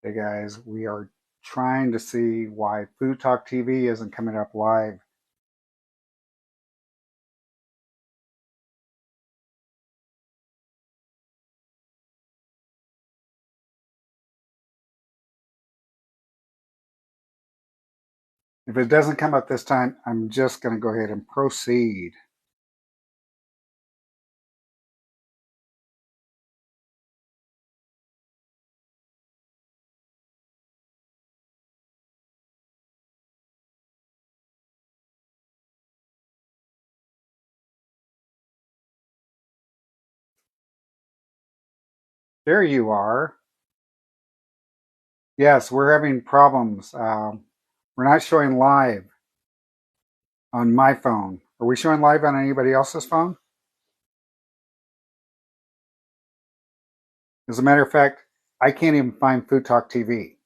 Hey guys, we are trying to see why Food Talk TV isn't coming up live. If it doesn't come up this time, I'm just going to go ahead and proceed. There you are. Yes, we're having problems. We're not showing live on my phone. Are we showing live on anybody else's phone? As a matter of fact, I can't even find Food Talk TV.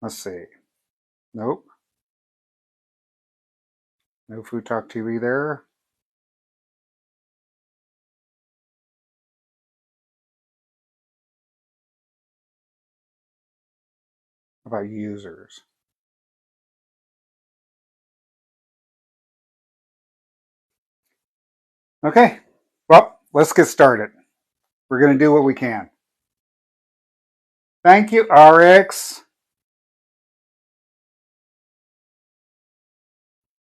Let's see. Nope. No Food Talk TV there. How about users? Okay. Well, let's get started. We're going to do what we can. Thank you, RX.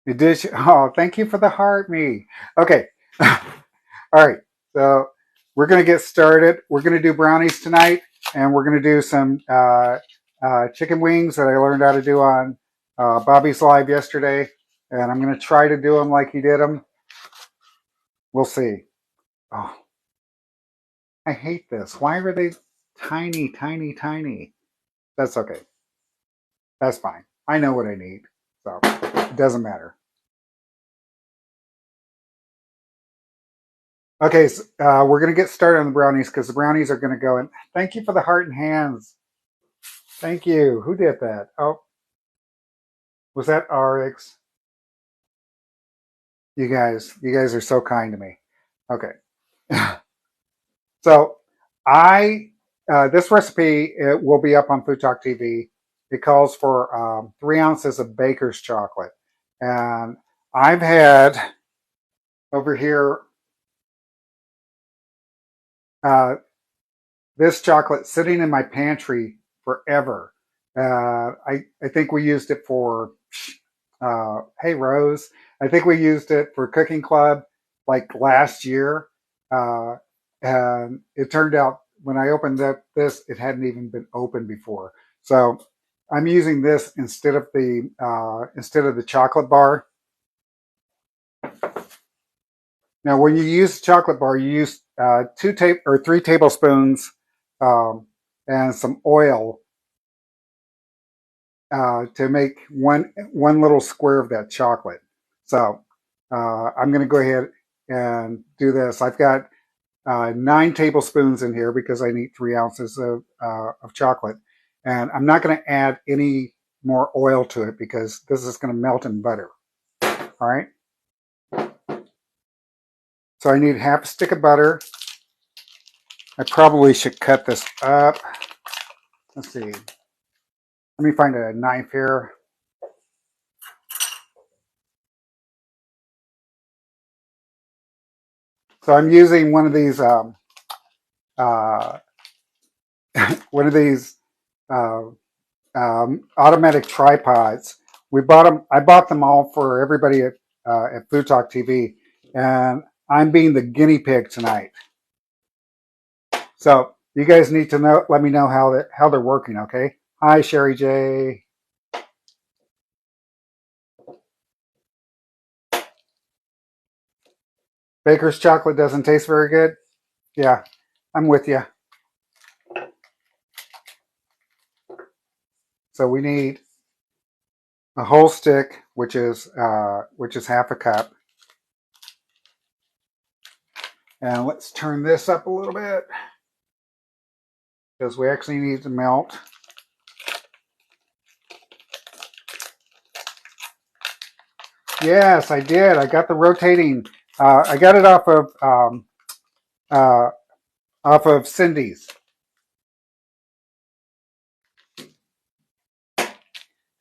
You did. Oh, thank you for the heart, me. Okay. All right. So we're going to get started. We're going to do brownies tonight, and we're going to do some chicken wings that I learned how to do on Bobby's Live yesterday. And I'm going to try to do them like he did them. We'll see. Oh, I hate this. Why are they tiny, tiny, tiny? That's okay. That's fine. I know what I need. So it doesn't matter. Okay, so, we're going to get started on the brownies because the brownies are going to go in. Thank you for the heart and hands. Thank you. Who did that? Oh, was that RX? You guys are so kind to me. Okay. So I this recipe it will be up on Food Talk TV. It calls for 3 ounces of baker's chocolate, and I've had over here uh, this chocolate sitting in my pantry forever. I think we used it for hey Rose. I think we used it for Cooking Club like last year, uh, and it turned out when I opened up this, it hadn't even been opened before. So I'm using this instead of the chocolate bar. Now, when you use chocolate bar, you use 3 tablespoons and some oil to make one little square of that chocolate. So I'm going to go ahead and do this. I've got 9 tablespoons in here because I need 3 ounces of chocolate, and I'm not going to add any more oil to it because this is going to melt in butter. All right. So I need half a stick of butter. I probably should cut this up. Let's see. Let me find a knife here. So I'm using uh, one of these uh, automatic tripods. We bought them. I bought them all for everybody at Food Talk TV, and I'm being the guinea pig tonight. So you guys need to know. Let me know how they're working. Okay. Hi, Sherry J. Baker's chocolate doesn't taste very good. Yeah, I'm with you. So we need a whole stick, which is half a cup. And let's turn this up a little bit. because we actually need to melt. Yes, I did. I got the rotating. I got it off of Cindy's.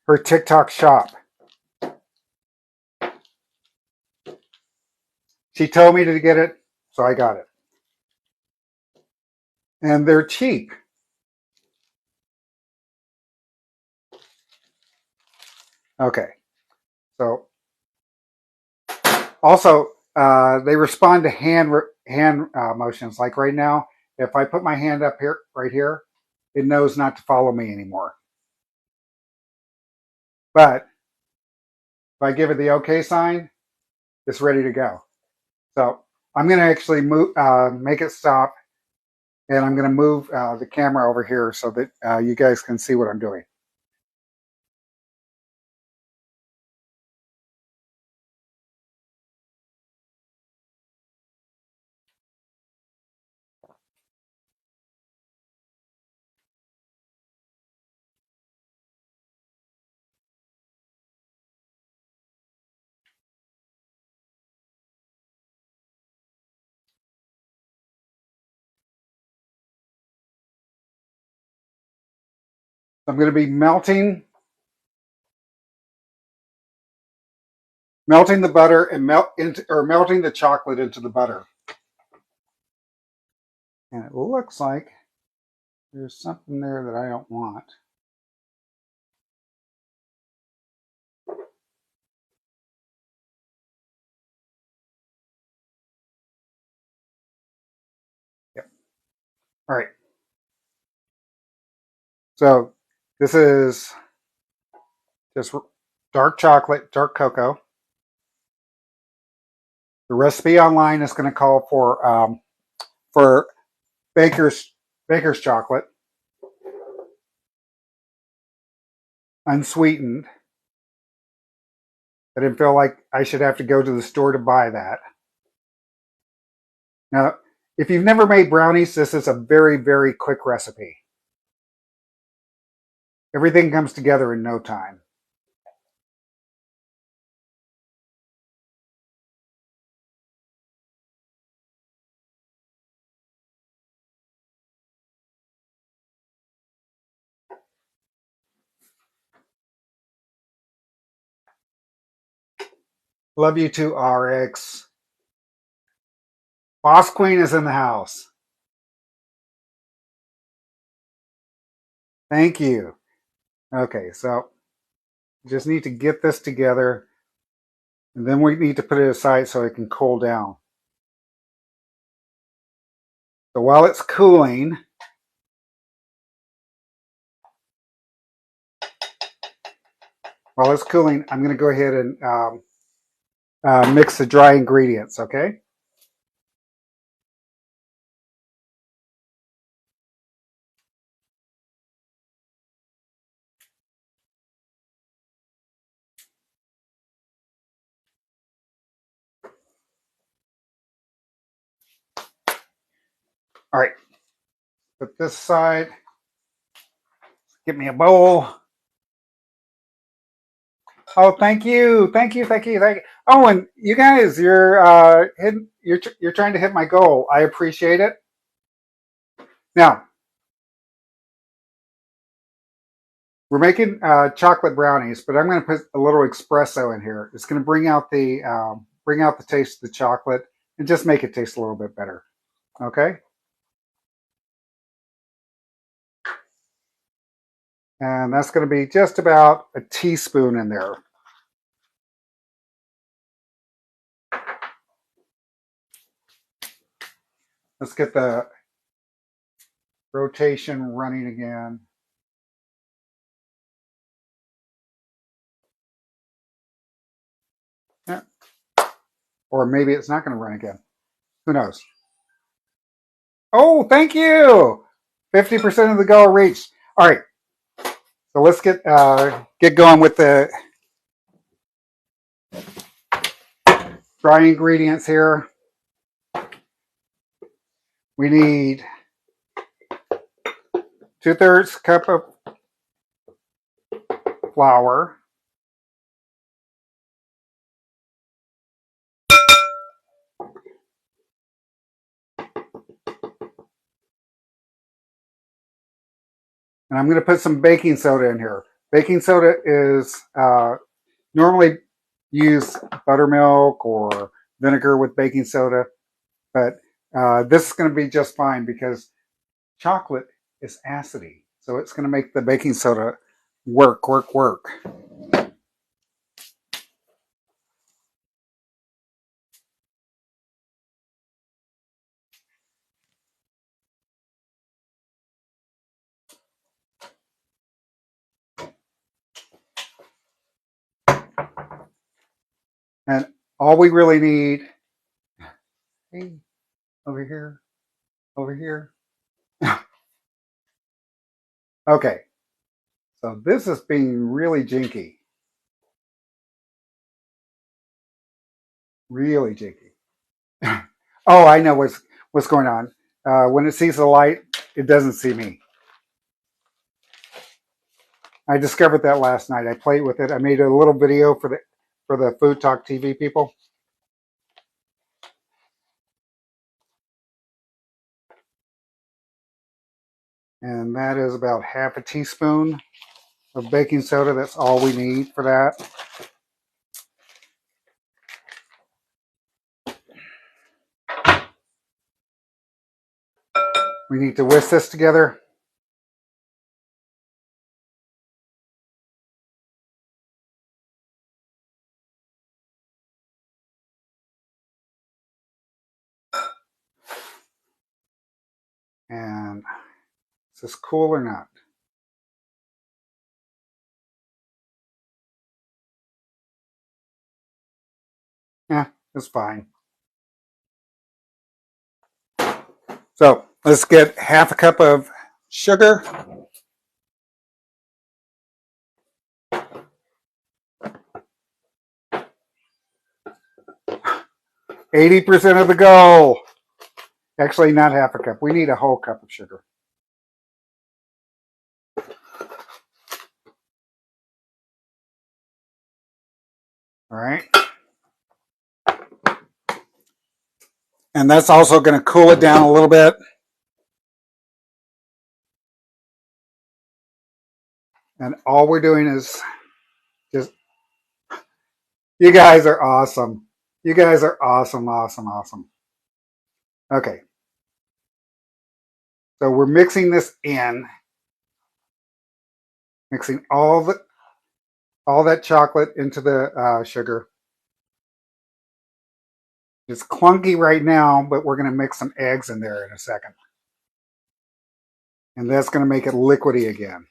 Her TikTok shop. She told me to get it, so I got it. And they're cheap. Okay. So also, they respond to hand motions. Like right now, if I put my hand up here, right here, it knows not to follow me anymore. But if I give it the OK sign, it's ready to go. So I'm going to actually move, make it stop, and I'm going to move the camera over here so that you guys can see what I'm doing. I'm going to be melting the butter and melting the chocolate into the butter. And it looks like there's something there that I don't want. Yep. All right. So this is just dark chocolate, dark cocoa. The recipe online is going to call for baker's chocolate, unsweetened. I didn't feel like I should have to go to the store to buy that. Now, if you've never made brownies, this is a very, very quick recipe. Everything comes together in no time. Love you too, RX. Boss Queen is in the house. Thank you. Okay, so just need to get this together, and then we need to put it aside so it can cool down. So while it's cooling, I'm going to go ahead and mix the dry ingredients, okay? All right, put this aside. Get me a bowl. Oh, thank you. Oh, and you guys, you're trying to hit my goal. I appreciate it. Now, we're making chocolate brownies, but I'm going to put a little espresso in here. It's going to bring out the taste of the chocolate and just make it taste a little bit better. Okay. And that's going to be just about a teaspoon in there. Let's get the rotation running again. Yeah. Or maybe it's not going to run again. Who knows? Oh, thank you. 50% of the goal reached. All right. So let's get going with the dry ingredients here. We need 2/3 cup of flour. And I'm going to put some baking soda in here. Baking soda is normally use buttermilk or vinegar with baking soda, but this is going to be just fine because chocolate is acidy. So it's going to make the baking soda work. And all we really need, hey, over here, over here. Okay, so this is being really jinky, really jinky. Oh, I know what's going on. When it sees the light, it doesn't see me. I discovered that last night. I played with it. I made a little video for the Food Talk TV people. And that is about half a teaspoon of baking soda. That's all we need for that. We need to whisk this together. And is this cool or not? Yeah, it's fine. So let's get half a cup of sugar. 80% of the goal. Actually, not half a cup. We need a whole cup of sugar. All right. And that's also going to cool it down a little bit. And all we're doing is just, you guys are awesome. You guys are awesome. Okay. So we're mixing this in, mixing all that chocolate into the sugar. It's clunky right now, but we're going to mix some eggs in there in a second. And that's going to make it liquidy again.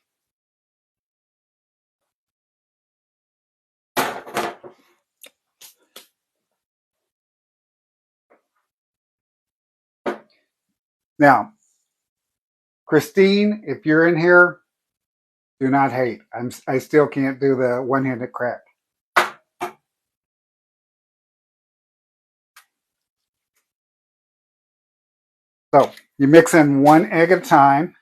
Now, Christine, if you're in here, do not hate. I still can't do the one-handed crack. So you mix in one egg at a time.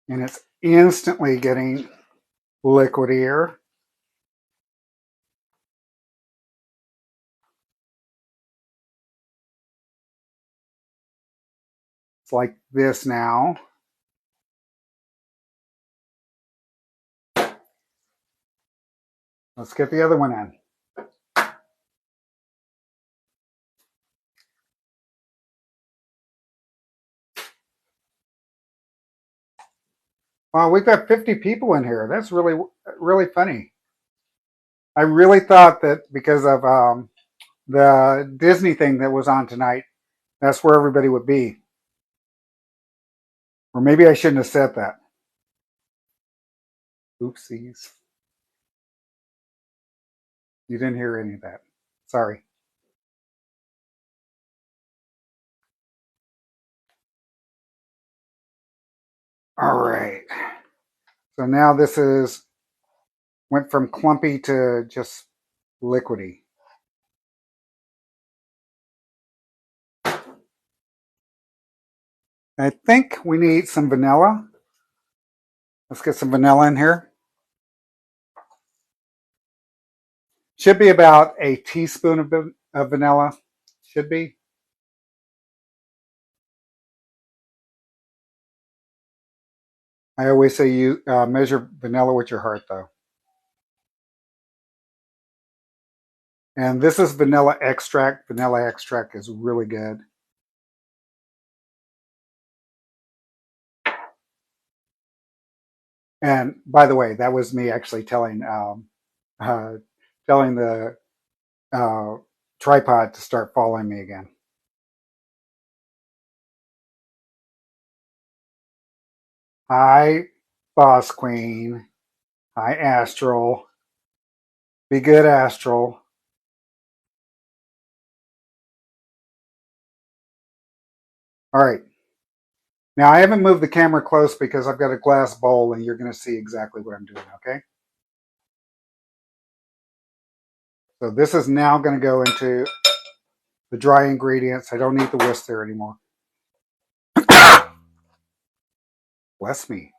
And it's instantly getting liquidier. It's like this now. Let's get the other one in. Wow, we've got 50 people in here. That's really funny. I really thought that because of the Disney thing that was on tonight, that's where everybody would be. Or maybe I shouldn't have said that. Oopsies. You didn't hear any of that. Sorry. All right. So now this went from clumpy to just liquidy. I think we need some vanilla. Let's get some vanilla in here. Should be about a teaspoon of vanilla. Should be. I always say you measure vanilla with your heart, though. And this is vanilla extract. Vanilla extract is really good. And by the way, that was me actually uh, telling the uh, tripod to start following me again. Hi, Boss Queen. Hi, Astral. Be good, Astral. All right. Now, I haven't moved the camera close because I've got a glass bowl and you're going to see exactly what I'm doing, okay? So this is now going to go into the dry ingredients. I don't need the whisk there anymore. Bless me.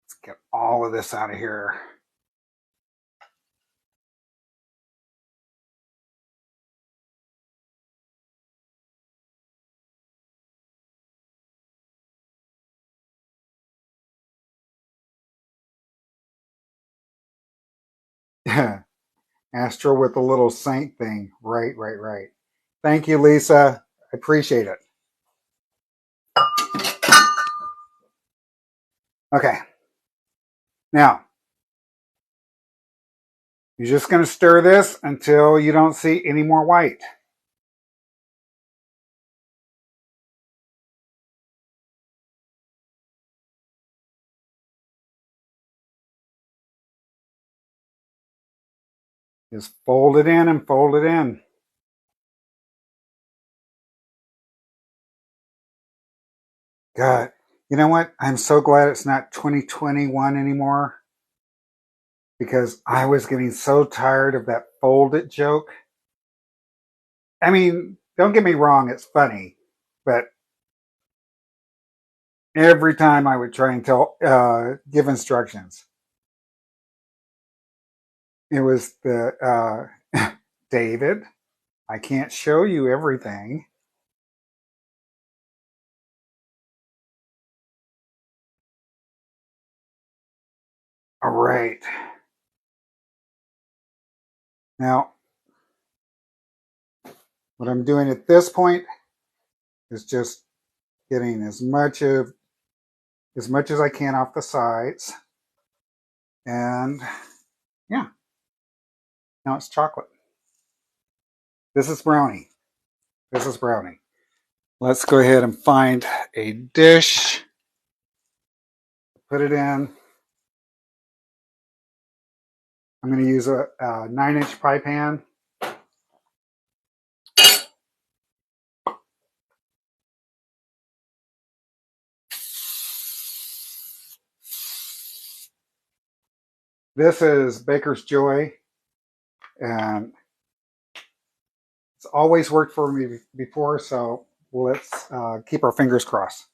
Let's get all of this out of here. Astro with the little saint thing. Right, right, right. Thank you, Lisa. I appreciate it. Okay. Now, you're just going to stir this until you don't see any more white. Just fold it in and fold it in. God, you know what? I'm so glad it's not 2021 anymore because I was getting so tired of that fold it joke. I mean, don't get me wrong, it's funny, but every time I would try and give instructions, it was the David, I can't show you everything. All right. Now, what I'm doing at this point is just getting as much as I can off the sides. And yeah, now it's chocolate. This is brownie. This is brownie. Let's go ahead and find a dish. Put it in. I'm going to use a 9-inch pie pan. This is Baker's Joy, and it's always worked for me before, so let's keep our fingers crossed.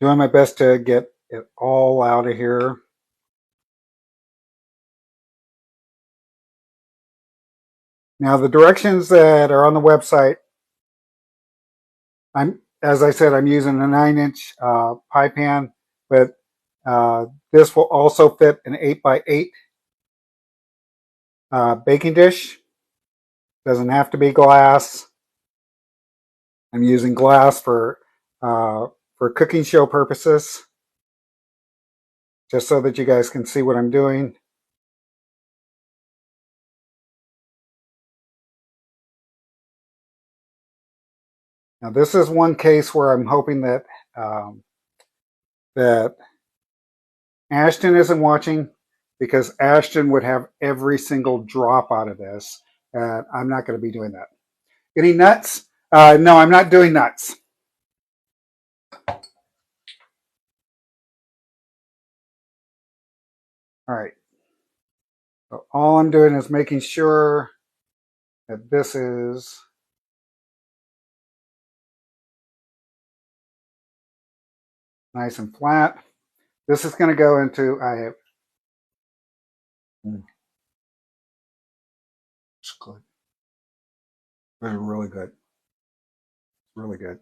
Doing my best to get it all out of here. Now, the directions that are on the website, as I said, I'm using a 9-inch pie pan, but this will also fit an 8x8 baking dish. Doesn't have to be glass. I'm using glass for cooking show purposes. just so that you guys can see what I'm doing. Now this is one case where I'm hoping that that Ashton isn't watching, because Ashton would have every single drop out of this. And I'm not going to be doing that. Any nuts? No, I'm not doing nuts. All right. So all I'm doing is making sure that this is nice and flat. This is going to go into, it's good. It's really good. Really good.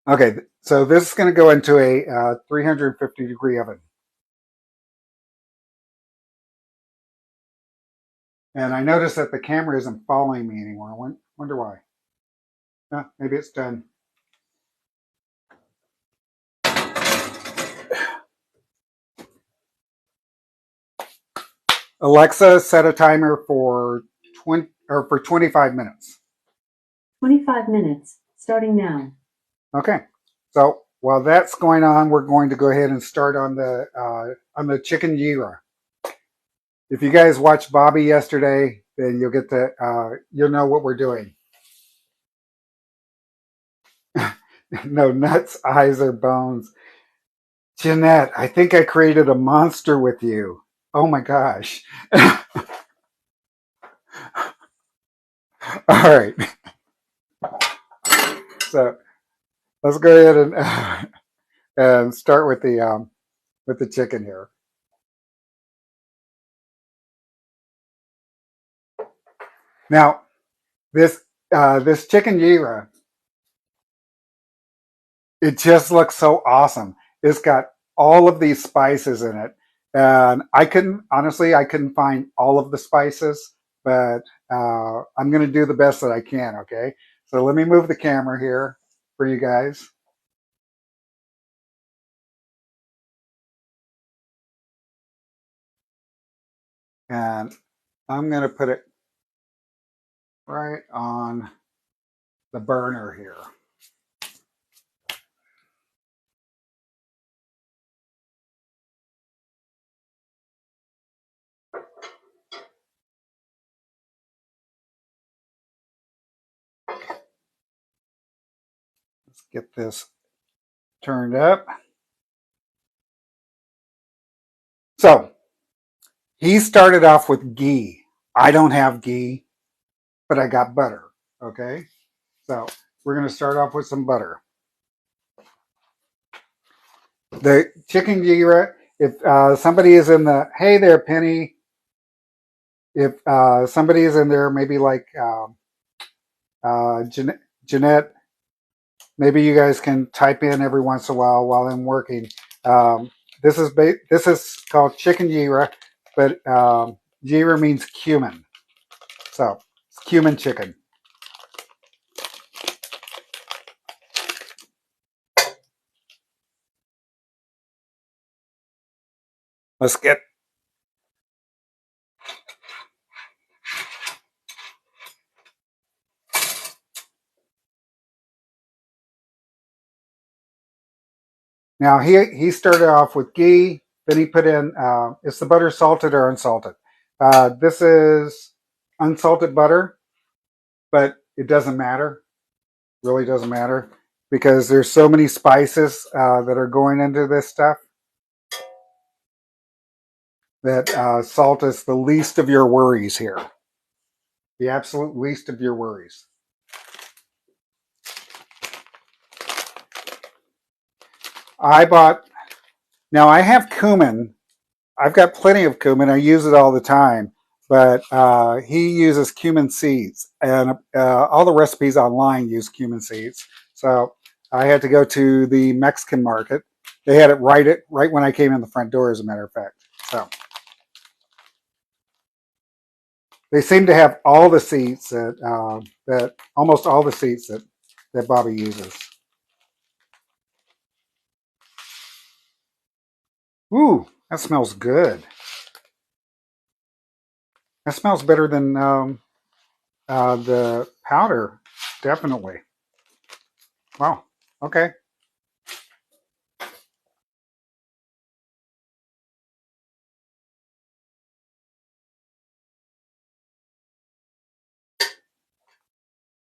Okay, so this is going to go into a 350-degree oven. And I notice that the camera isn't following me anymore. I wonder why. Maybe it's done. Alexa, set a timer for 25 minutes. 25 minutes, starting now. Okay. So while that's going on, we're going to go ahead and start on the chicken gyro. If you guys watched Bobby yesterday, then you'll get you'll know what we're doing. No nuts, eyes, or bones. Jeanette, I think I created a monster with you. Oh my gosh. All right. So let's go ahead and start with the chicken here. Now, this chicken gyro, it just looks so awesome. It's got all of these spices in it, and I couldn't find all of the spices, but I'm going to do the best that I can. Okay, so let me move the camera here for you guys. And I'm going to put it right on the burner here. Let's get this turned up. So he started off with ghee. I don't have ghee, but I got butter. Okay, so we're going to start off with some butter. The chicken gyro, if somebody is in the, hey there, Penny, if somebody is in there, maybe like Jeanette, maybe you guys can type in every once in a while I'm working. This is called chicken gyro, but gyro means cumin, so it's cumin chicken. Let's get now. He started off with ghee, then he put in is the butter salted or unsalted? This is unsalted butter, but it doesn't matter. Really doesn't matter, because there's so many spices that are going into this stuff that salt is the least of your worries here. The absolute least of your worries. Now I have cumin. I've got plenty of cumin. I use it all the time, but he uses cumin seeds, and all the recipes online use cumin seeds. So I had to go to the Mexican market. They had it right when I came in the front door, as a matter of fact. So they seem to have all the seeds that almost all the seeds that Bobby uses. Ooh, that smells good. That smells better than the powder, definitely. Wow. Okay.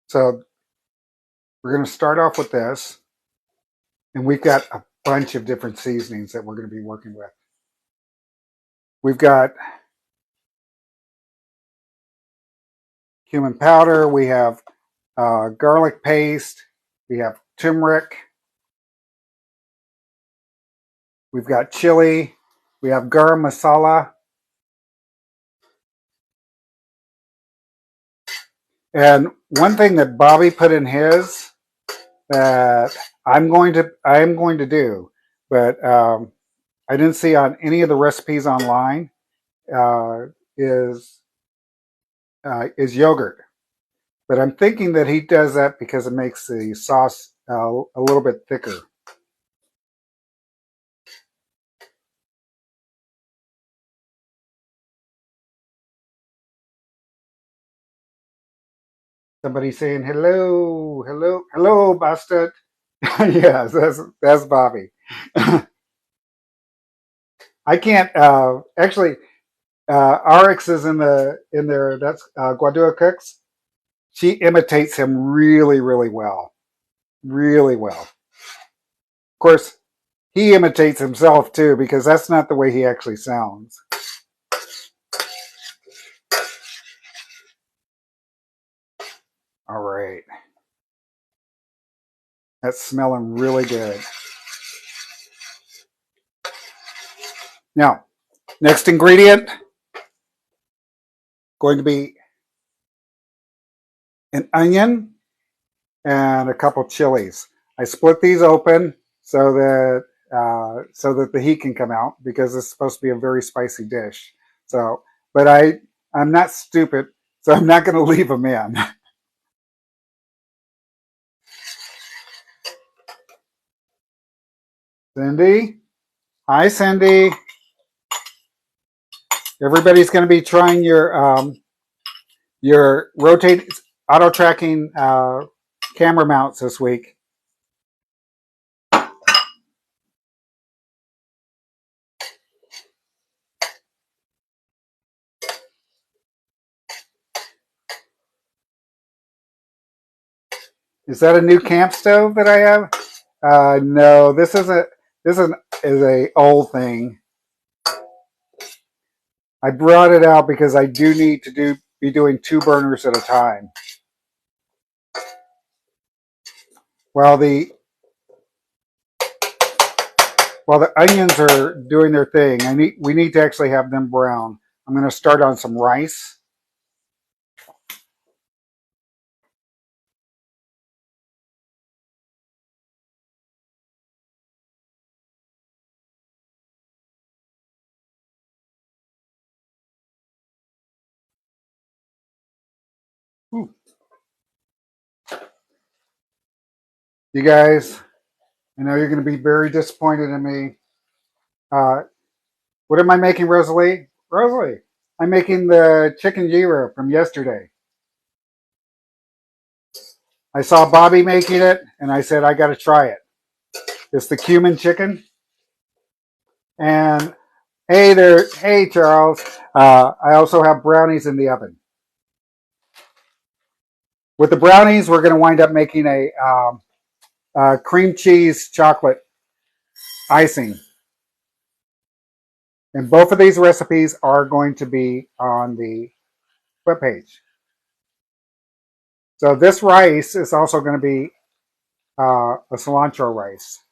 So we're going to start off with this, and we've got a bunch of different seasonings that we're going to be working with. We've got cumin powder. We have garlic paste. We have turmeric. We've got chili. We have garam masala. And one thing that Bobby put in his that I am going to do, but I didn't see on any of the recipes online uh, is yogurt. But I'm thinking that he does that because it makes the sauce a little bit thicker. Somebody saying hello, hello, hello, bastard. Yes, that's Bobby. I can't actually. RX is in there. That's Guadua Cooks. She imitates him really, really well, really well. Of course, he imitates himself too because that's not the way he actually sounds. All right, that's smelling really good. Now, next ingredient going to be an onion and a couple chilies. I split these open so that the heat can come out because it's supposed to be a very spicy dish. So, but I'm not stupid, so I'm not going to leave them in. Cindy, hi Cindy. Everybody's going to be trying your rotate auto tracking camera mounts this week. Is that a new camp stove that I have? No, this isn't. Is a old thing. I brought it out because I do need to be doing 2 burners at a time. While the onions are doing their thing, we need to actually have them brown. I'm going to start on some rice. Ooh. You guys, I know you're going to be very disappointed in me. What am I making, Rosalie? Rosalie, I'm making the chicken gyro from yesterday. I saw Bobby making it, and I said I got to try it. It's the cumin chicken, and hey there, hey Charles. I also have brownies in the oven. With the brownies, we're going to wind up making a cream cheese chocolate icing. And both of these recipes are going to be on the webpage. So this rice is also going to be a cilantro rice.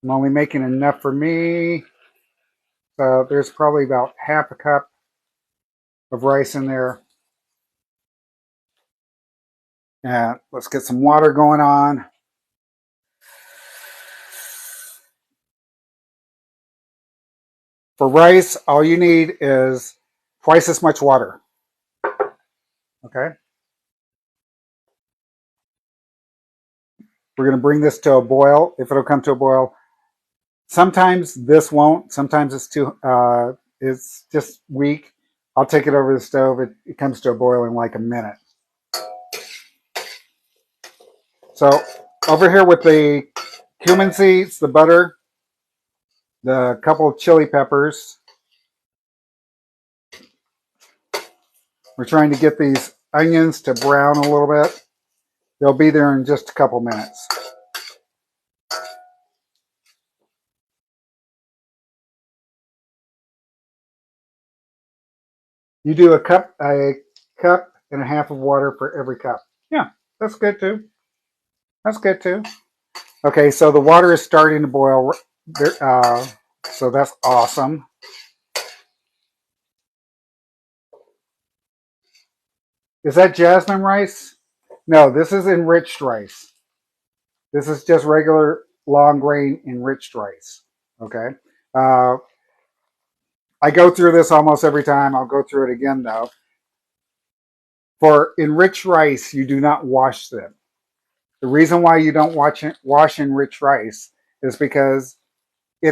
I'm only making enough for me. So there's probably about half a cup of rice in there. And let's get some water going on. For rice, all you need is twice as much water. Okay. We're going to bring this to a boil. If it'll come to a boil, Sometimes this won't. Sometimes it's too. It's just weak. I'll take it over the stove. It comes to a boil in like a minute. So over here with the cumin seeds, the butter, the couple of chili peppers. We're trying to get these onions to brown a little bit. They'll be there in just a couple minutes. You do a cup and a half of water for every cup. Yeah, that's good too. That's good too. Okay, so the water is starting to boil. So that's awesome. Is that jasmine rice? No, this is enriched rice. This is just regular long grain enriched rice. Okay. Uh, I go through this almost every time. I'll go through it again though. For enriched rice, you do not wash them. The reason why you don't wash enriched rice is because it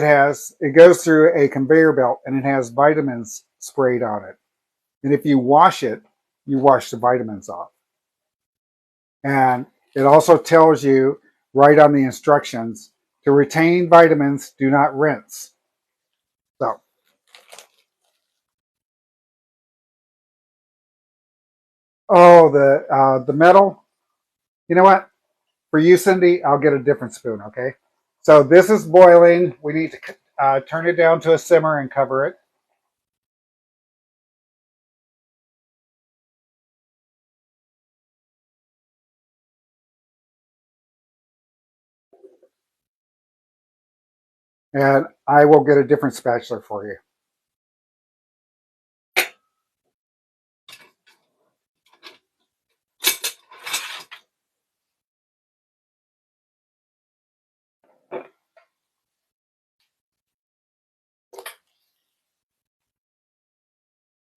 goes through a conveyor belt and it has vitamins sprayed on it. And if you wash it, you wash the vitamins off. And it also tells you right on the instructions to retain vitamins, do not rinse. So, oh, the metal. You know what? For you, Cindy, I'll get a different spoon. Okay. So this is boiling. We need to turn it down to a simmer and cover it. And I will get a different spatula for you.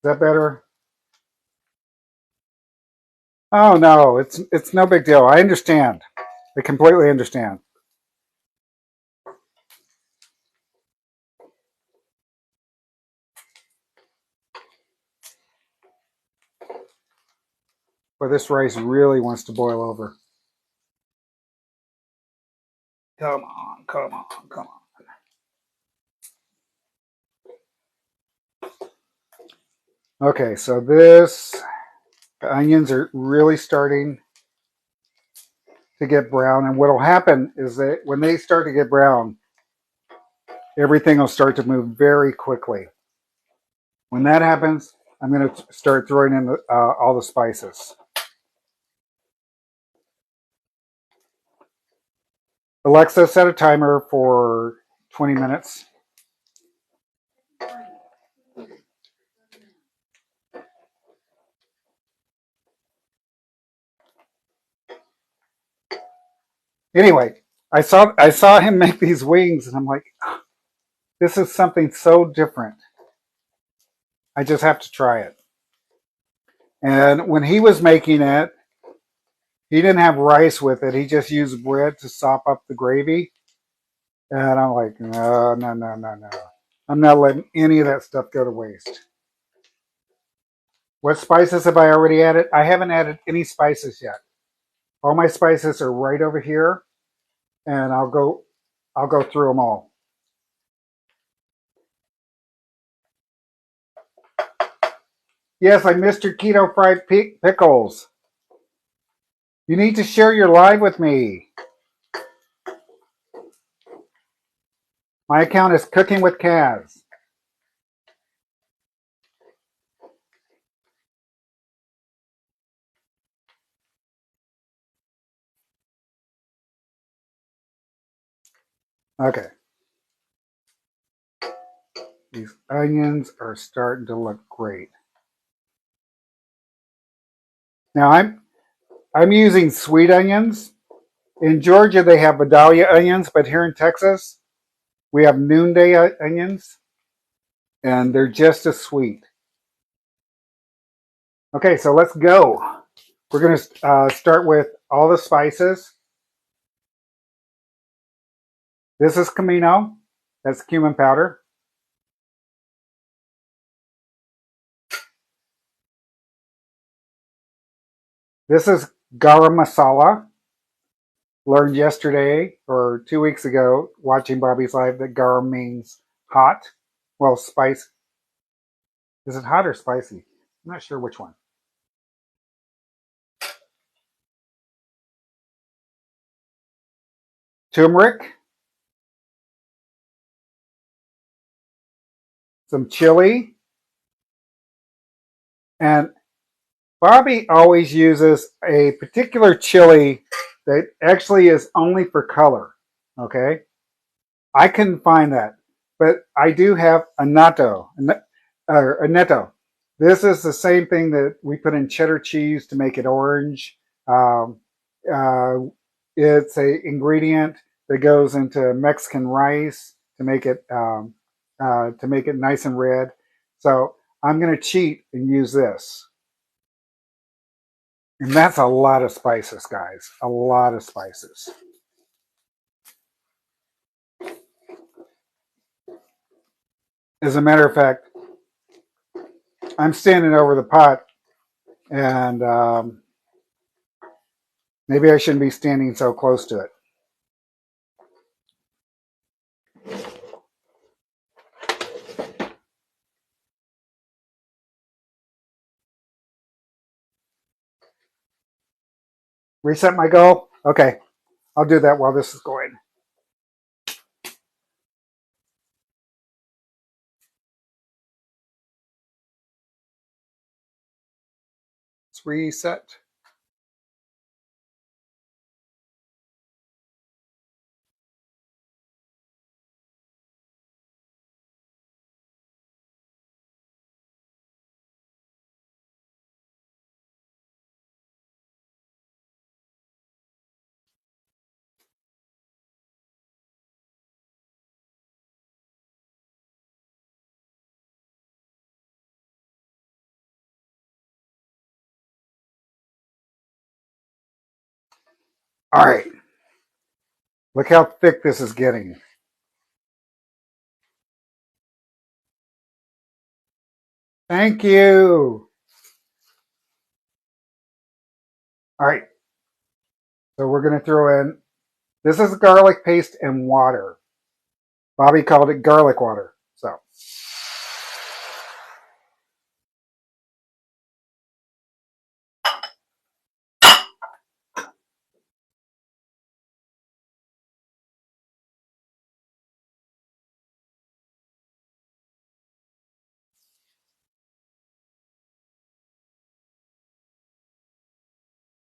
Is that better? Oh no, it's no big deal. I understand. I completely understand. But this rice really wants to boil over. Come on, come on, come on. Okay, so the onions are really starting to get brown. And what'll happen is that when they start to get brown, everything will start to move very quickly. When that happens, I'm going to start throwing in all the spices. Alexa, set a timer for 20 minutes. Anyway, I saw him make these wings, and I'm like, this is something so different. I just have to try it. And when he was making it, he didn't have rice with it. He just used bread to sop up the gravy. And I'm like, no, no, no, no, no. I'm not letting any of that stuff go to waste. What spices have I already added? I haven't added any spices yet. All my spices are right over here, and I'll go through them all. Yes, I missed your keto fried pickles. You need to share your live with me. My account is Cooking with Kaz. Okay. These onions are starting to look great. Now I'm using sweet onions. In Georgia they have Vidalia onions, but here in Texas we have noonday onions, and they're just as sweet. Okay, so let's go. We're going to start with all the spices. This is Camino. That's cumin powder. This is garam masala. Learned yesterday or 2 weeks ago watching Bobby's Live that garam means hot. Well, spice. Is it hot or spicy? I'm not sure which one. Turmeric. Some chili. And Bobby always uses a particular chili that actually is only for color. Okay. I couldn't find that, but I do have annatto, or annetto. This is the same thing that we put in cheddar cheese to make it orange. Um, uh, it's a ingredient that goes into Mexican rice to make it nice and red. So I'm going to cheat and use this, and that's a lot of spices, guys. A lot of spices. As a matter of fact, I'm standing over the pot, and maybe I shouldn't be standing so close to it. Reset my goal? Okay, I'll do that while this is going. Let's reset. All right, look how thick this is getting. Thank you. All right, so we're going to throw in, this is garlic paste and water. Bobby called it garlic water. So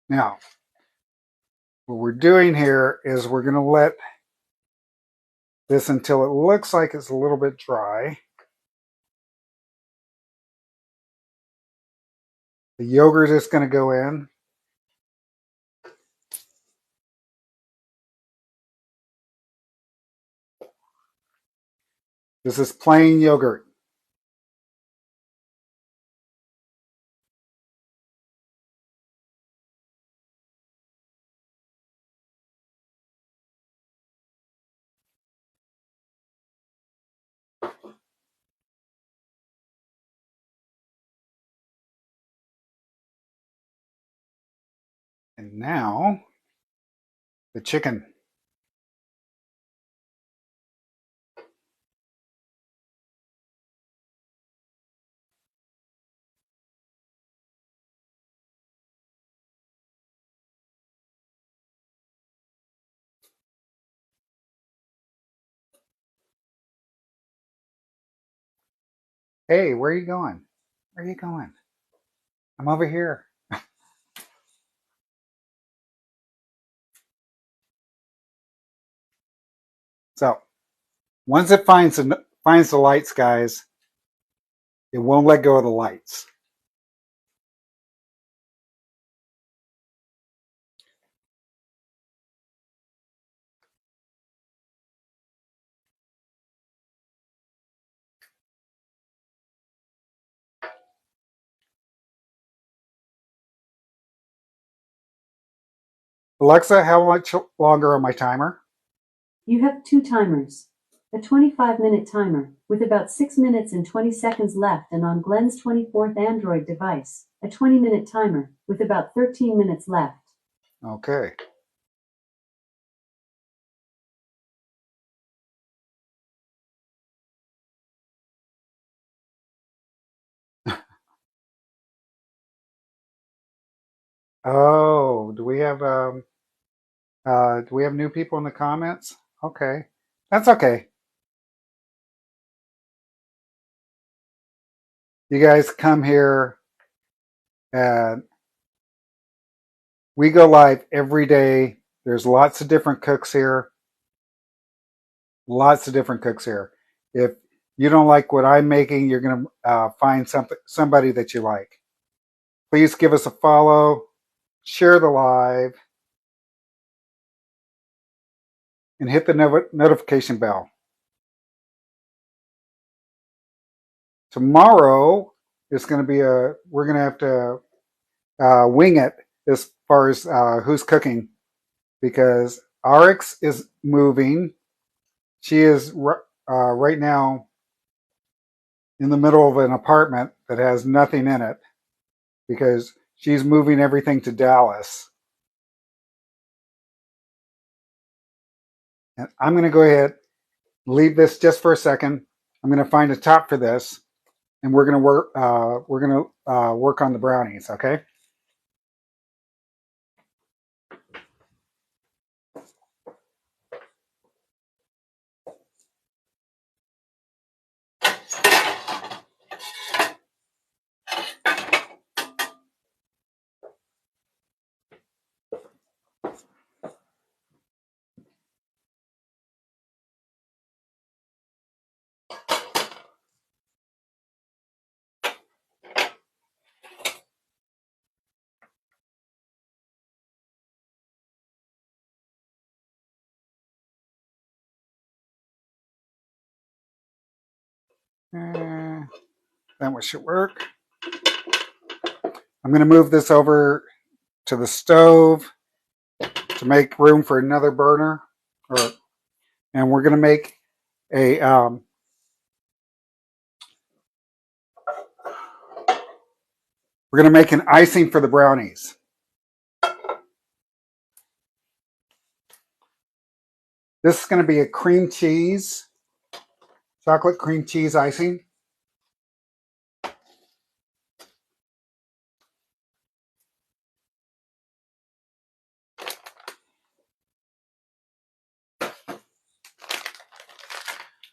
now, what we're doing here is we're going to let this until it looks like it's a little bit dry. The yogurt is going to go in. This is plain yogurt. And now the chicken. Hey, where are you going? Where are you going? I'm over here. So once it finds the lights, guys, it won't let go of the lights. Alexa, how much longer on my timer? You have 2 timers. A 25-minute timer, with about 6 minutes and 20 seconds left and on Glenn's 24th Android device. A 20-minute timer, with about 13 minutes left. Okay. Oh, do we have new people in the comments? Okay. That's okay. You guys come here and we go live every day. There's lots of different cooks here. Lots of different cooks here. If you don't like what I'm making, you're going to find somebody that you like. Please give us a follow, share the live, and hit the notification bell. Tomorrow is going to be we're going to have to wing it as far as who's cooking because Arix is moving. She is right now in the middle of an apartment that has nothing in it because she's moving everything to Dallas. And I'm going to go ahead, leave this just for a second. I'm going to find a top for this, and we're going to work. Work on the brownies. Okay. That should work. I'm going to move this over to the stove to make room for another burner, and we're going to make a we're going to make an icing for the brownies. This is going to be a chocolate cream cheese icing.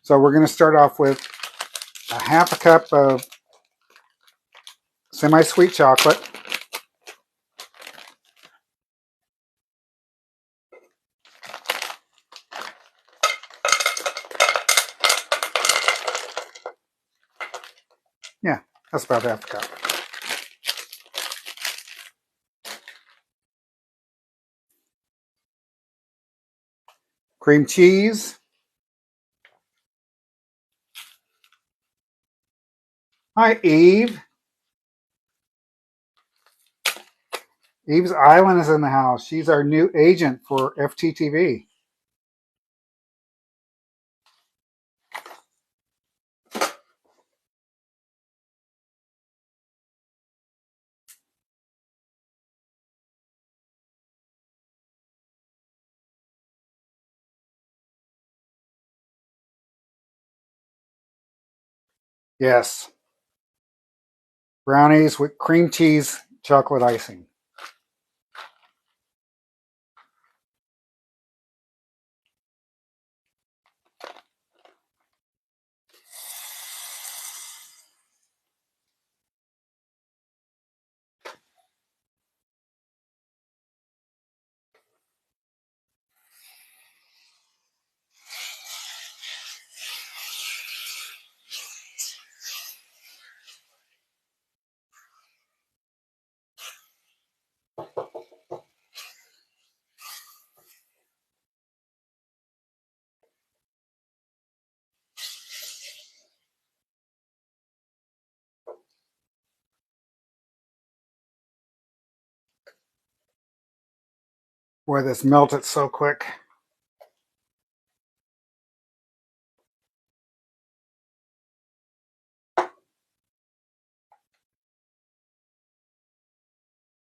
So we're going to start off with a half a cup of semi-sweet chocolate. Yeah, that's about half a cup. Cream cheese. Hi, Eve. Eve's Island is in the house. She's our new agent for FTTV. Yes. Brownies with cream cheese chocolate icing. Boy, this melted so quick.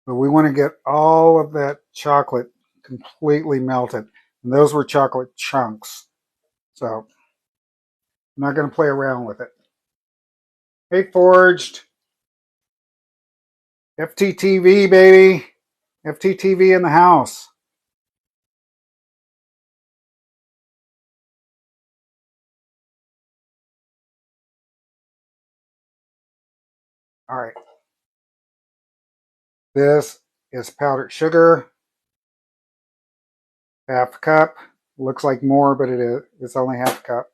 But we want to get all of that chocolate completely melted. And those were chocolate chunks. So I'm not going to play around with it. Hey, Forged. FTTV, baby. FTTV in the house. All right. This is powdered sugar. Half a cup. Looks like more, but it is. It's only half a cup.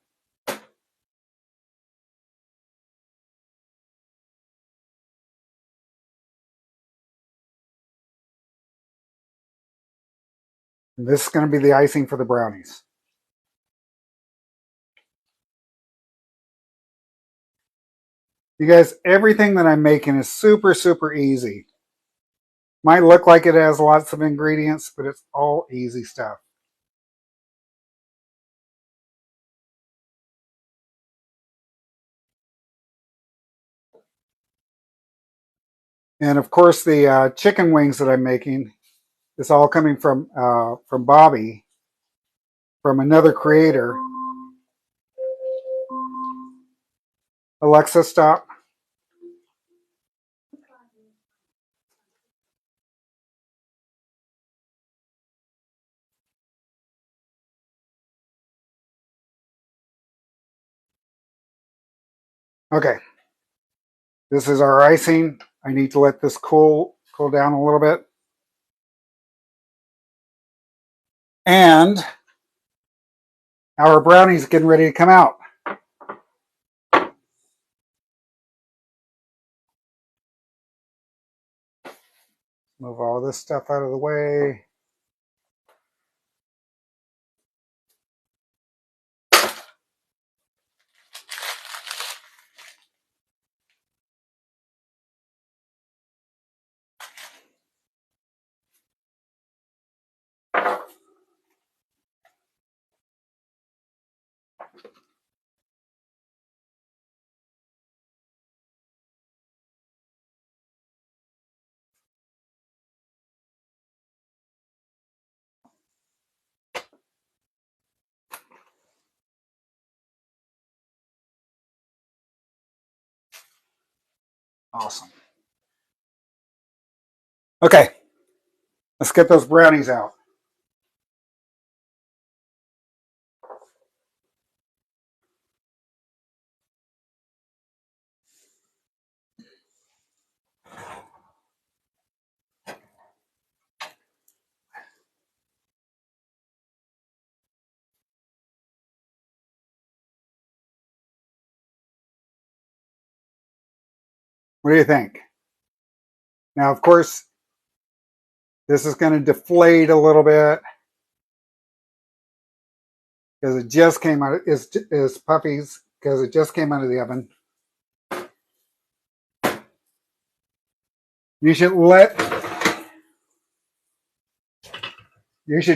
And this is going to be the icing for the brownies. You guys, everything that I'm making is super, super easy. Might look like it has lots of ingredients, but it's all easy stuff. And of course, the chicken wings that I'm making is all coming from Bobby, from another creator. Alexa, stop. Okay, this is our icing. I need to let this cool down a little bit. And our brownie's getting ready to come out. Move all this stuff out of the way. Awesome. Okay, let's get those brownies out. What do you think? Now, of course, this is going to deflate a little bit because it just came out. Is puppies because it just came out of the oven. You should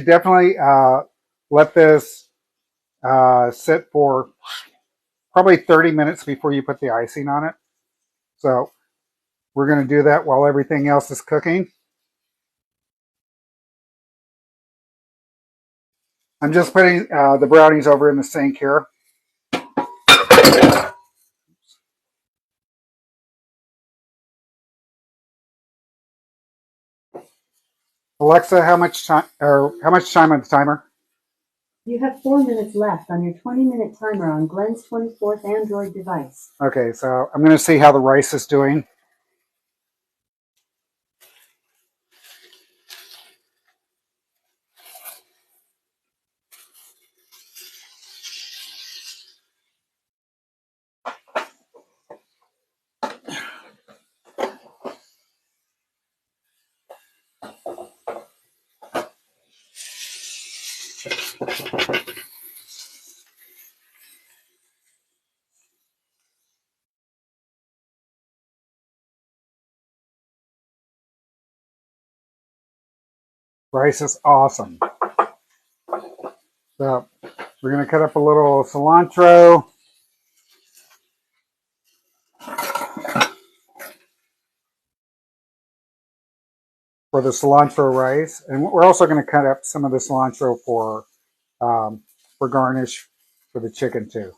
definitely let this sit for probably 30 minutes before you put the icing on it. So we're going to do that while everything else is cooking. I'm just putting the brownies over in the sink here. Alexa, how much time on the timer? You have 4 minutes left on your 20-minute timer on Glenn's 24th Android device. Okay, so I'm going to see how the rice is doing. Rice is awesome. So we're going to cut up a little cilantro. the cilantro rice, and we're also going to cut up some of the cilantro for garnish for the chicken too.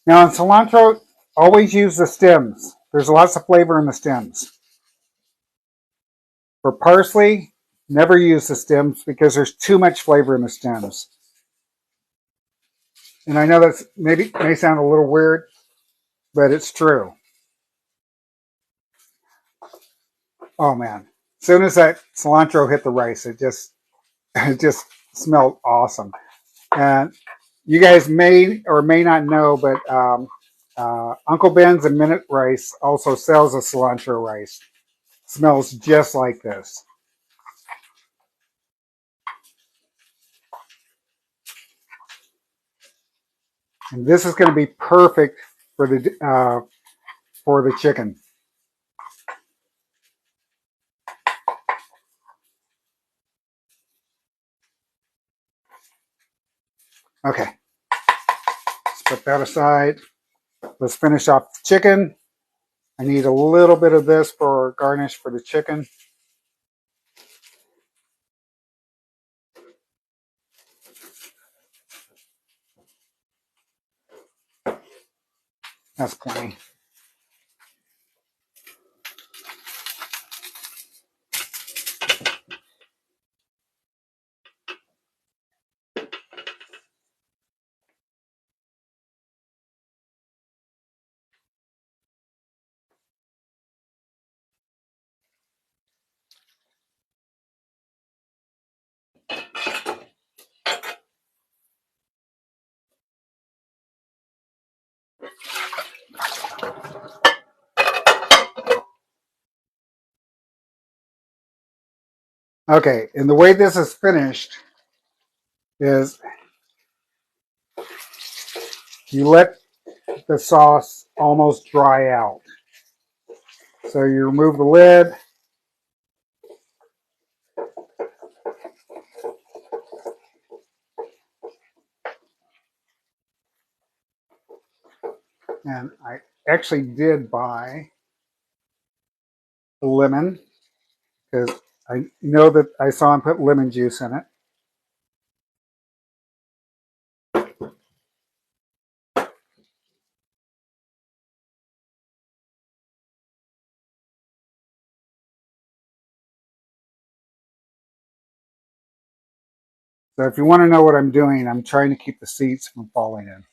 Now in cilantro, always use the stems. There's lots of flavor in the stems. For parsley, never use the stems because there's too much flavor in the stems. And I know that may sound a little weird, but it's true. Oh man. As soon as that cilantro hit the rice, it just smelled awesome. And you guys may or may not know, but Uncle Ben's and Minute Rice also sells a cilantro rice. It smells just like this. And this is going to be perfect for the chicken. Okay, let's put that aside. Let's finish off the chicken. I need a little bit of this for garnish for the chicken. That's plenty. Okay, and the way this is finished is you let the sauce almost dry out. So you remove the lid. And I actually did buy a lemon because I know that I saw him put lemon juice in it. So if you want to know what I'm doing, I'm trying to keep the seeds from falling in.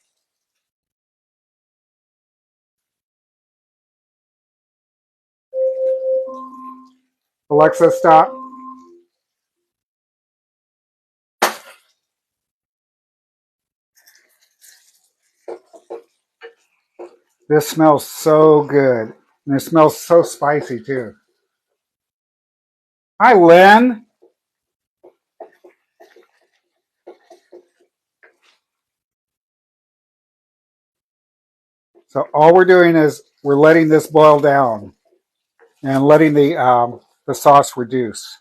Alexa, stop. This smells so good. And it smells so spicy too. Hi, Lynn. So all we're doing is we're letting this boil down and letting the sauce reduce.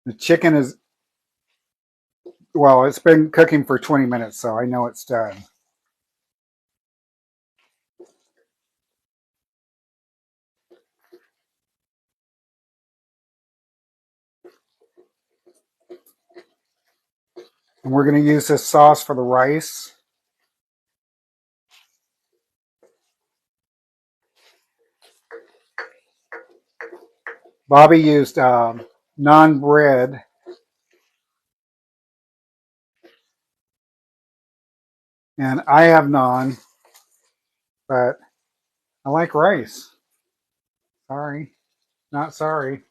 The chicken is, well, it's been cooking for 20 minutes, so I know it's done. And we're going to use this sauce for the rice. Bobby used naan bread. And I have naan, but I like rice. Sorry, not sorry.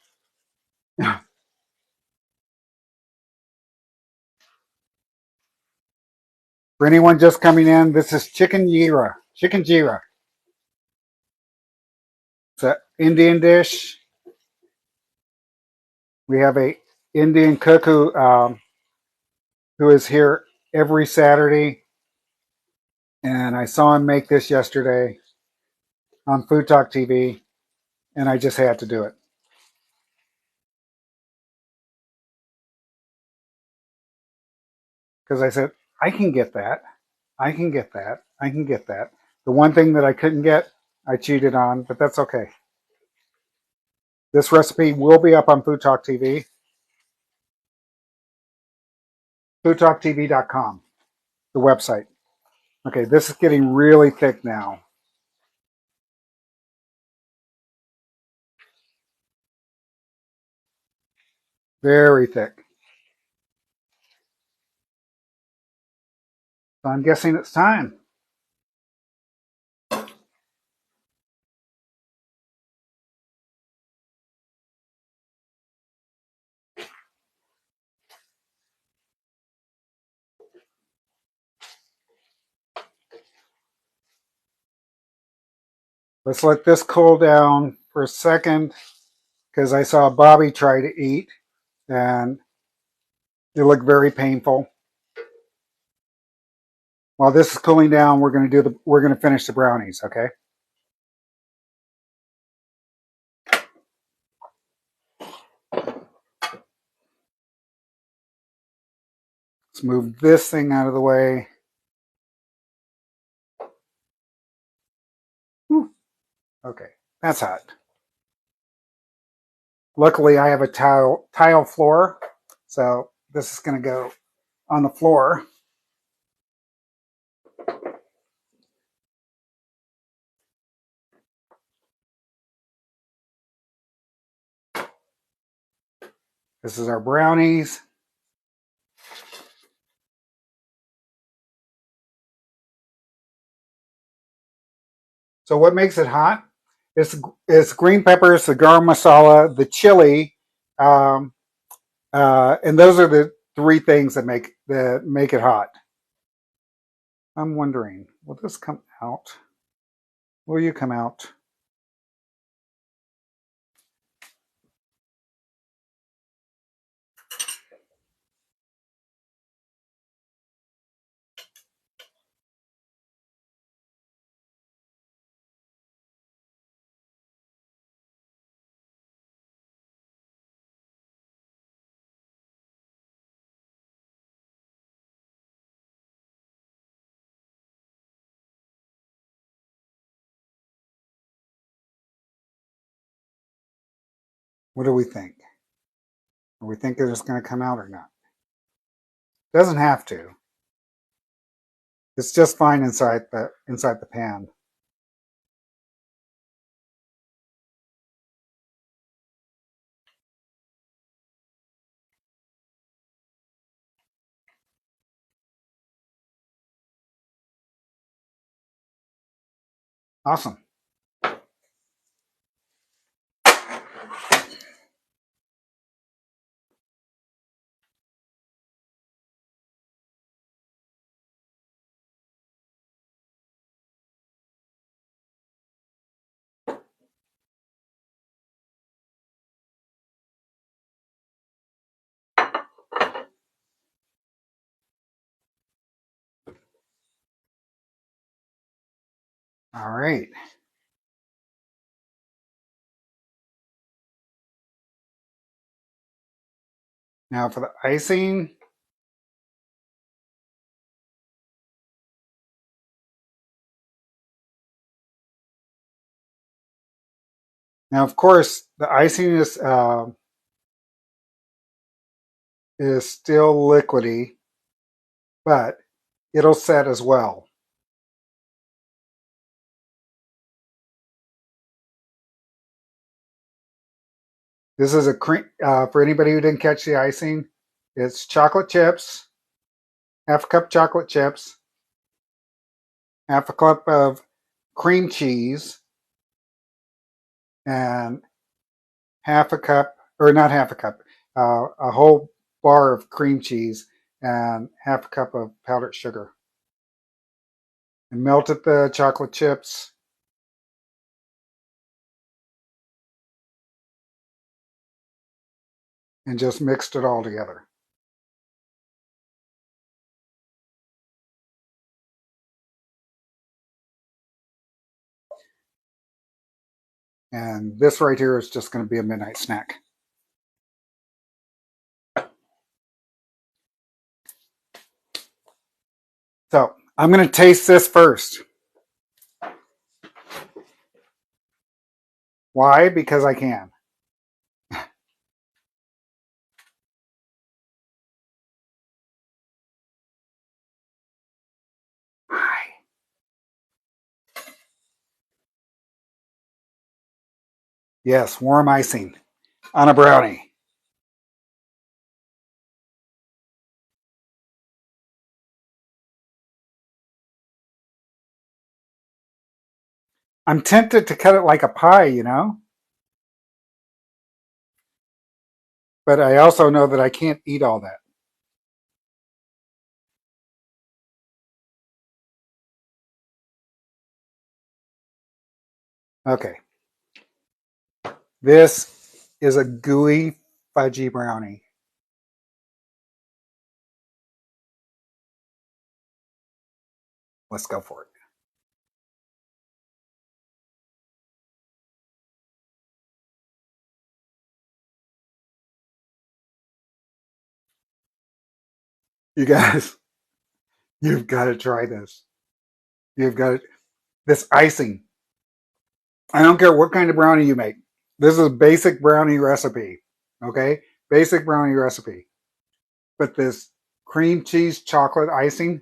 For anyone just coming in, this is chicken jira. Chicken jira. It's an Indian dish. We have a Indian cook who is here every Saturday, and I saw him make this yesterday on Food Talk TV. and I just had to do it. Because I said, I can get that. I can get that. I can get that. The one thing that I couldn't get, I cheated on, but that's okay. This recipe will be up on Food Talk TV, foodtalktv.com, the website. Okay, this is getting really thick now. Very thick. So I'm guessing it's time. Let's let this cool down for a second because I saw Bobby try to eat and it looked very painful. While this is cooling down, we're going to finish the brownies, okay? Let's move this thing out of the way. Whew. Okay, that's hot. Luckily, I have a tile floor, so this is going to go on the floor. This is our brownies. So what makes it hot? It's green peppers, the garam masala, the chili, um, and those are the three things that make it hot. I'm wondering, will this come out? Will you come out? What do we think? Are we thinking it's going to come out or not? Doesn't have to. It's just fine inside the pan. Awesome. All right. Now for the icing. Now, of course, the icing is still liquidy, but it'll set as well. This is a cream for anybody who didn't catch the icing. It's chocolate chips, half a cup chocolate chips, half a cup of cream cheese, and half a cup, or not half a cup, a whole bar of cream cheese and half a cup of powdered sugar. And melted the chocolate chips. And just mixed it all together. And this right here is just going to be a midnight snack. So I'm going to taste this first. Why? Because I can. Yes, warm icing on a brownie. I'm tempted to cut it like a pie, you know? But I also know that I can't eat all that. Okay. This is a gooey fudgy brownie. Let's go for it. You guys, you've got to try this. You've got to, this icing. I don't care what kind of brownie you make. This is a basic brownie recipe. Okay? Basic brownie recipe. But this cream cheese chocolate icing,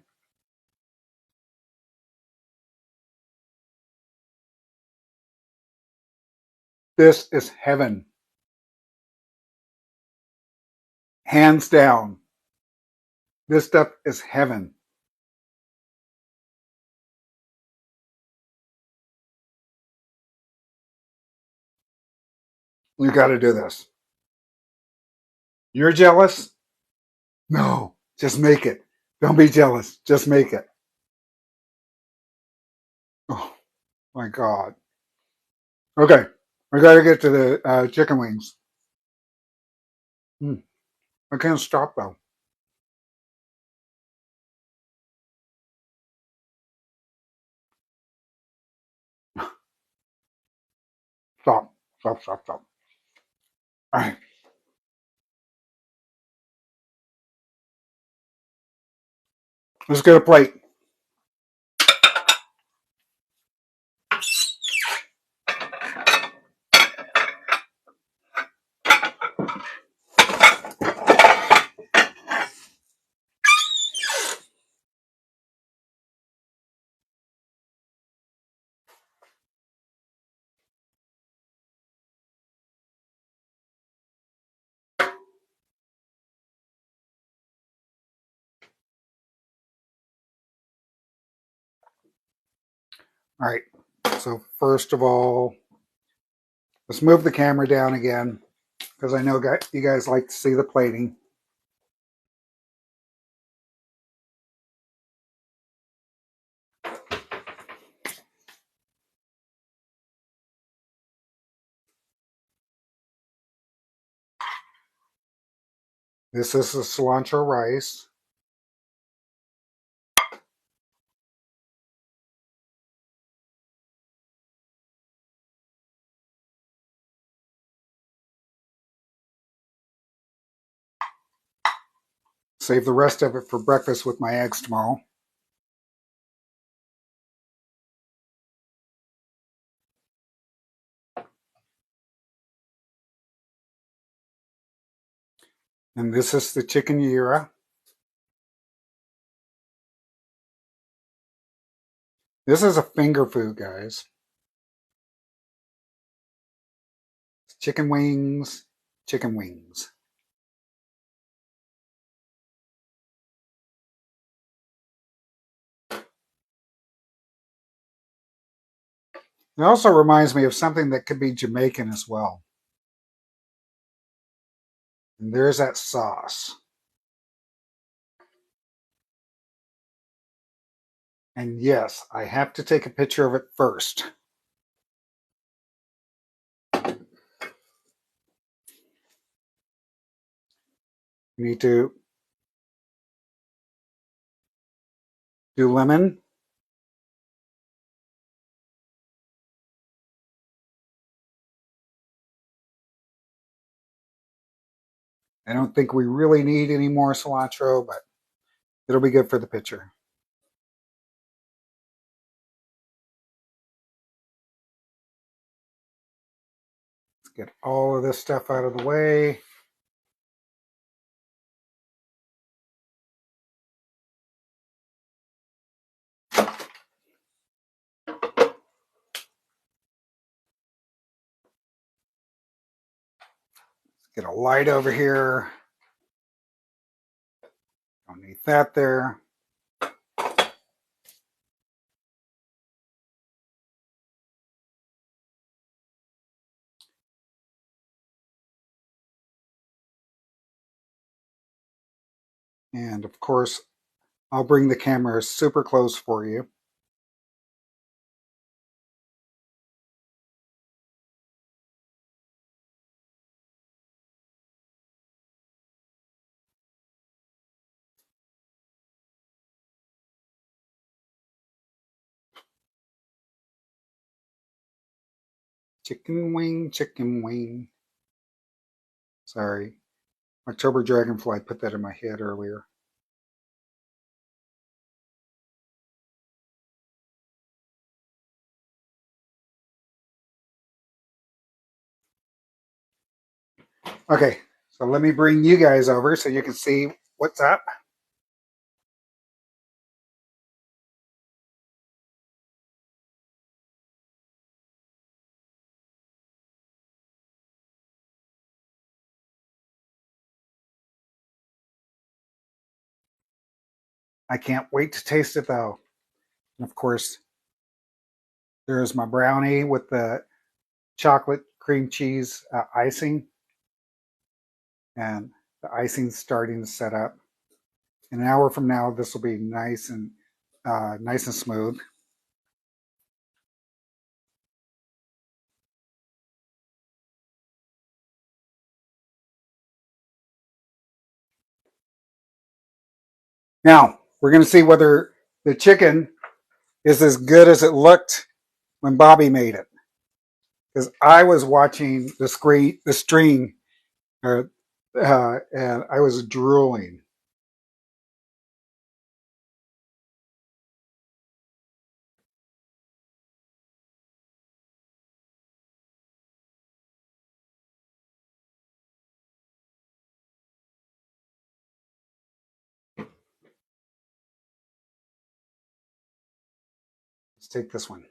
this is heaven. Hands down. This stuff is heaven. You got to do this. You're jealous? No, just make it. Don't be jealous. Just make it. Oh my God. Okay, I got to get to the chicken wings. I can't stop though. Stop, stop, stop, stop. All right, let's get a plate. All right, so first of all, let's move the camera down again because I know you guys like to see the plating. This is the cilantro rice. Save the rest of it for breakfast with my eggs tomorrow. And this is the chicken yira. This is a finger food, guys. Chicken wings, chicken wings. It also reminds me of something that could be Jamaican as well. And there's that sauce. And yes, I have to take a picture of it first. You need to do lemon. I don't think we really need any more cilantro, but it'll be good for the picture. Let's get all of this stuff out of the way. Let's get a light over here. Don't need that there. And of course, I'll bring the camera super close for you. Chicken wing, chicken wing. Sorry. October Dragonfly put that in my head earlier. Okay, so let me bring you guys over so you can see what's up. I can't wait to taste it though. And of course, there's my brownie with the chocolate cream cheese icing. And the icing's starting to set up. In an hour from now, this will be nice and smooth. Now, we're going to see whether the chicken is as good as it looked when Bobby made it. Because I was watching the stream, and I was drooling. Let's take this one.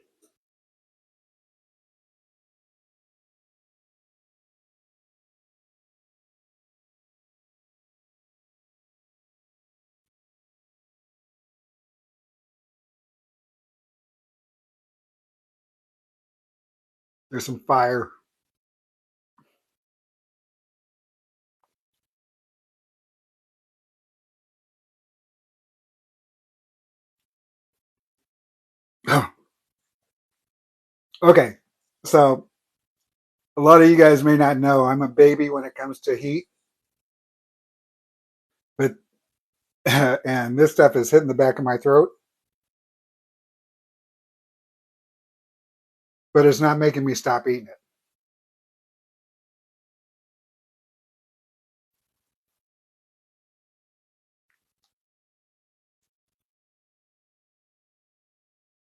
There's some fire. Okay, so a lot of you guys may not know I'm a baby when it comes to heat, but and this stuff is hitting the back of my throat, but it's not making me stop eating it.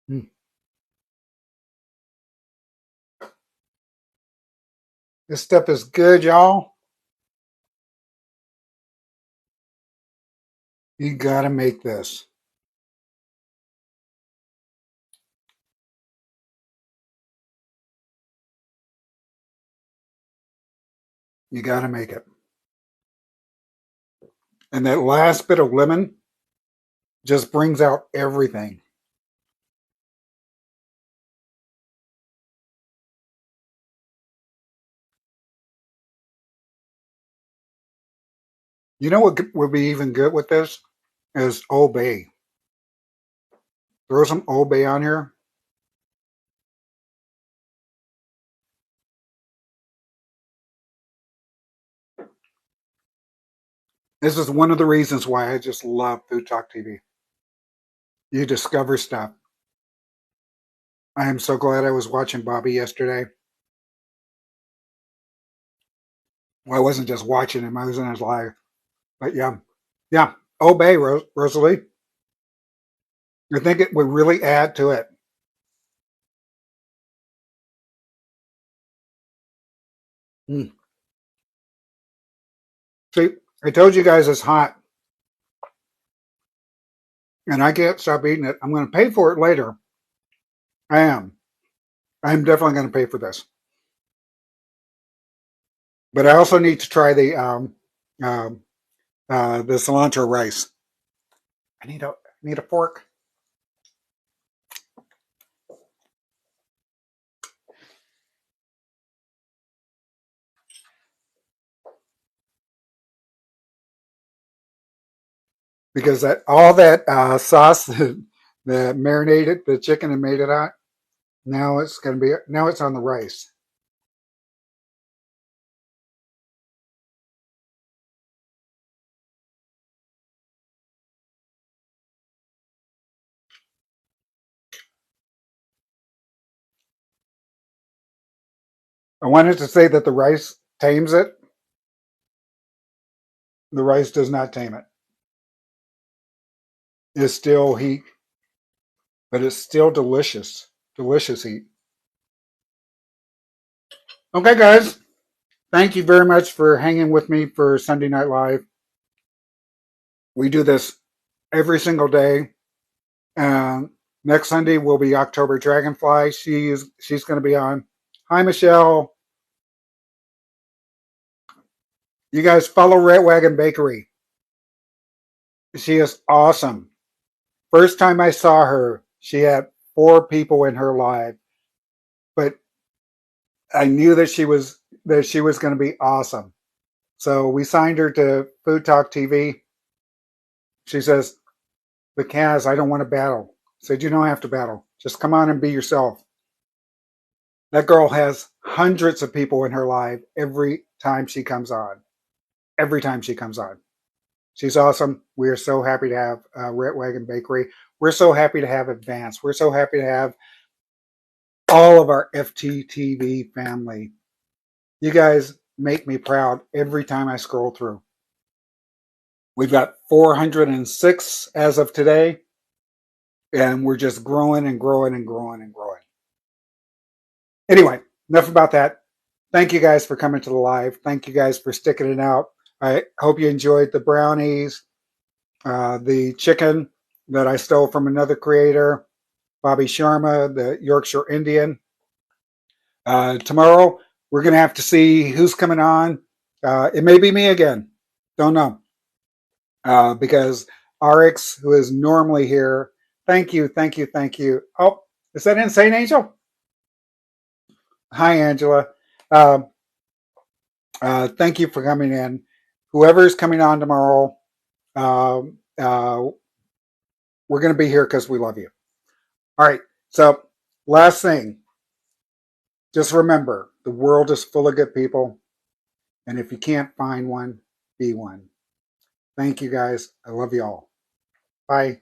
Mm. This stuff is good, y'all. You gotta make this. You gotta make it. And that last bit of lemon just brings out everything. You know what would be even good with this is Old Bay. Throw some Old Bay on here. This is one of the reasons why I just love Food Talk TV. You discover stuff. I am so glad I was watching Bobby yesterday. Well, I wasn't just watching him, I was in his live. But yeah, yeah. Obey, Rosalie. I think it would really add to it. Mm. See, I told you guys it's hot, and I can't stop eating it. I'm going to pay for it later. I am. I'm definitely going to pay for this. But I also need to try um, the cilantro rice. I need a fork. Because that all that sauce that marinated the chicken and made it hot. Now it's on the rice. I wanted to say that the rice tames it. The rice does not tame it. It's still heat, but it's still delicious. Delicious heat. Okay, guys. Thank you very much for hanging with me for Sunday Night Live. We do this every single day. Um, Next Sunday will be October Dragonfly. She's going to be on. Hi, Michelle. You guys follow Red Wagon Bakery. She is awesome. First time I saw her, she had 4 people in her live, but I knew that she was going to be awesome. So we signed her to Food Talk TV. She says, "But Kaz, I don't want to battle." I said, "You don't have to battle. Just come on and be yourself." That girl has hundreds of people in her live every time she comes on. Every time she comes on. She's awesome. We are so happy to have Red Wagon Bakery. We're so happy to have Advance. We're so happy to have all of our FTTV family. You guys make me proud every time I scroll through. We've got 406 as of today, and we're just growing and growing and growing and growing. Anyway, enough about that. Thank you guys for coming to the live. Thank you guys for sticking it out. I hope you enjoyed the brownies, the chicken that I stole from another creator, Bobby Sharma, the Yorkshire Indian. Tomorrow, we're going to have to see who's coming on. It may be me again. Don't know. Because RX, who is normally here, thank you, thank you, thank you. Oh, is that Insane Angel? Hi, Angela. Um, thank you for coming in. Whoever's coming on tomorrow, um, uh, we're going to be here because we love you. All right. So, last thing, just remember the world is full of good people. And if you can't find one, be one. Thank you guys. I love you all. Bye.